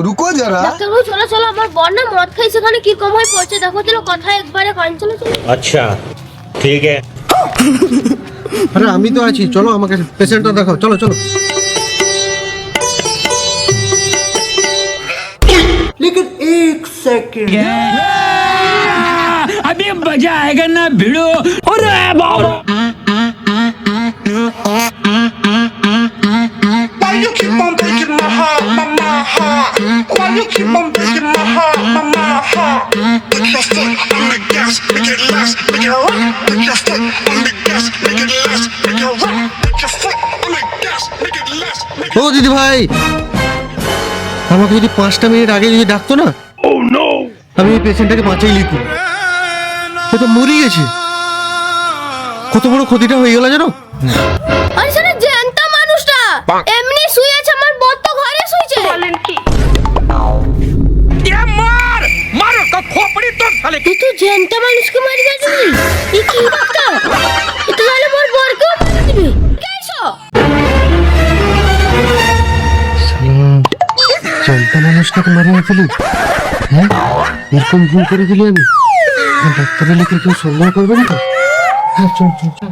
रुको जरा। ডাক্তারবাবু চলো চলো, আমার বর না মদ খাই, সেখানে কি কম হয়ে পড়ছে দেখো, চলো কথা একবারে করেন, চলো চলো। अच्छा ठीक है। আরে আমি তো আছি, চলো আমাকে পেশেন্টটা দেখাও, চলো চলো। लेकिन एक सेकंड अभी मजा आएगा ना भिड़ो। अरे बाबा Why you keep on breaking my heart, my heart? Why you keep on breaking my heart, my heart? Put your foot on the gas, make it last, make it rock. Put your foot on the gas, make it last, make it rock. Put your foot on the gas, make it last, make ও দিদি ভাই, আমাকে যদি 5টা minute আগে যদি ডাকতো না, আমি এই পেশেন্টটাকে বাঁচাই লিখি। সে তো মরে গেছে, কত বড় ক্ষতিটা হয়ে গেল জানো। আরে সেটা জ্যান্ত মানুষটা এমনি শুয়ে আছে, আমার বর তো ঘরে শুয়েছে। বলেন কি? ये मार मारो का खोपड़ी तोड़ साले। তুই তো জ্যান্ত মানুষকে মারি গেছিস, এই কি ডাক্তার? এটা তাহলে মোর বরকেও মেরে দিবি। কেসো চলতা মানুষটাকে মারি ফেলি, হ্যাঁ এরকম ভুল করে দিলি আমি। ডাক্তারের লোকে কেউ সন্দেহ করবে না তো? হ্যাঁ চল চল চল।